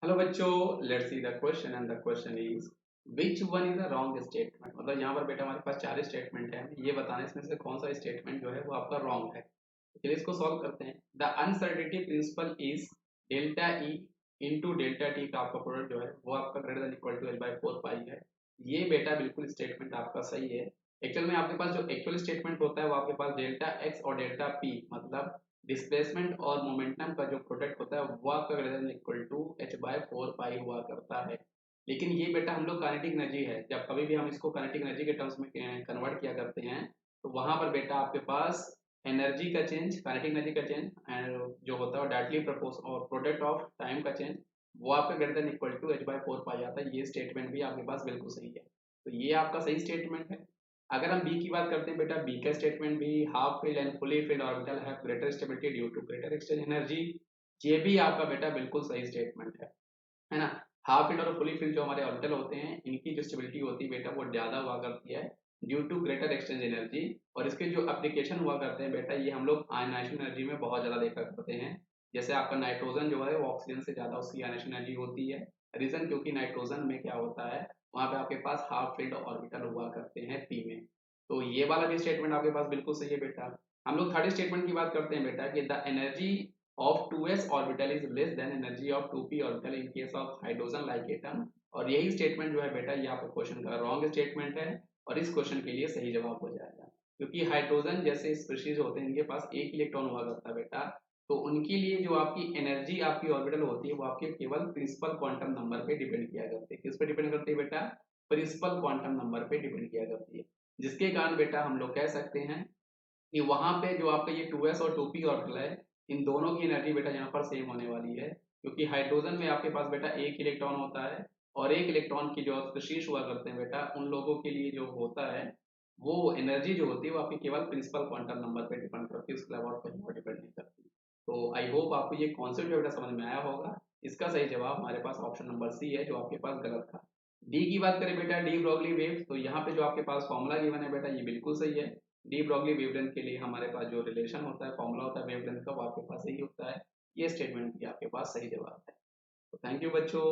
Hello बच्चों, let's see the question and the question is which one is the wrong statement. मतलब यहाँ पर बेटा हमारे पास चार स्टेटमेंट है, ये बताने इसमें से कौन सा स्टेटमेंट जो है वो आपका रॉन्ग है। चलिए इसको सॉल्व करते हैं। The uncertainty principle is delta E into delta T का आपका प्रोडक्ट जो है वो आपका greater than equal to H by four pi है। ये बेटा बिल्कुल स्टेटमेंट आपका सही है। एक्चुअल में आपके पास जो एक्चुअल स्टेटमेंट होता है वो आपके पास डेल्टा एक्स और डेल्टा पी मतलब डिस्प्लेसमेंट और मोमेंटम का जो प्रोडक्ट होता है वो आपका greater than equal to H by four pi हुआ करता है। लेकिन ये बेटा हम लोग काइनेटिक एनर्जी है, जब कभी भी हम इसको काइनेटिक एनर्जी के टर्म्स में कन्वर्ट किया करते हैं तो वहां पर बेटा आपके पास एनर्जी का चेंज, काइनेटिक एनर्जी का चेंज एंड जो होता है डायरेक्टली प्रपोज और प्रोडक्ट ऑफ टाइम का चेंज वो आपका greater than equal to H by four pi आता है। ये स्टेटमेंट भी आपके पास बिल्कुल सही है, तो ये आपका सही स्टेटमेंट है। अगर हम बी की बात करते हैं बेटा, बी का स्टेटमेंट भी half filled and fully filled orbital have greater stability due to greater exchange energy. ये भी आपका बेटा बिल्कुल सही स्टेटमेंट है ना। हाफ फील्ड और फुली फील्ड जो हमारे ऑर्बिटल होते हैं इनकी जो स्टेबिलिटी होती है बेटा वो ज्यादा हुआ करती है due to greater exchange energy. और इसके जो एप्लीकेशन हुआ करते हैं बेटा ये हम लोग आयनाइजेशन एनर्जी में बहुत ज्यादा देखा करते हैं। जैसे आपका नाइट्रोजन जो है वो ऑक्सीजन से ज्यादा उसकी आयनाइजेशन एनर्जी होती है। रीजन क्योंकि नाइट्रोजन में क्या होता है, वहां पे आपके पास हाफ फील्ड ऑर्बिटल हुआ करते हैं पी में। तो ये वाला भी स्टेटमेंट आपके पास बिल्कुल सही है बेटा। हम लोग थर्ड स्टेटमेंट की बात करते हैं बेटा कि the energy of 2s orbital is less than energy of 2p orbital in case of hydrogen like atom। और यही स्टेटमेंट जो है बेटा ये आपका क्वेश्चन का रॉन्ग स्टेटमेंट है और इस क्वेश्चन के लिए सही जवाब हो जाएगा। क्योंकि हाइड्रोजन जैसे स्पीशीज होते हैं इनके पास एक इलेक्ट्रॉन हुआ करता है बेटा, तो उनके लिए जो आपकी एनर्जी आपकी ऑर्बिटल होती है वो आपके केवल प्रिंसिपल क्वांटम नंबर पे डिपेंड किया करती है। किस पे डिपेंड करती है बेटा? प्रिंसिपल क्वांटम नंबर पे डिपेंड किया करती है। जिसके कारण बेटा हम लोग कह सकते हैं कि वहां पे जो आपका ये 2s और 2p ऑर्बिटल है इन दोनों की एनर्जी बेटा यहाँ पर सेम होने वाली है। क्योंकि हाइड्रोजन में आपके पास बेटा एक इलेक्ट्रॉन होता है और एक इलेक्ट्रॉन की जो शीर्ष हुआ करते हैं बेटा उन लोगों के लिए जो होता है वो एनर्जी जो होती है वो आपकी केवल प्रिंसिपल क्वांटम नंबर पे डिपेंड करती है, उसके अलावा और कहीं और डिपेंड नहीं करती। तो आई होप आपको ये कॉन्सेप्ट बेटा समझ में आया होगा। इसका सही जवाब हमारे पास ऑप्शन नंबर सी है जो आपके पास गलत था। डी की बात करें बेटा, डी ब्रॉगली वेव, तो यहाँ पे जो आपके पास फॉर्मूला गिवन है बेटा ये बिल्कुल सही है। डी ब्रॉगली वेवलेंथ के लिए हमारे पास जो रिलेशन होता है, फॉर्मूला होता है वेवलेंथ का, वो आपके पास सही होता है। ये स्टेटमेंट भी आपके पास सही जवाब है। तो थैंक यू बच्चों।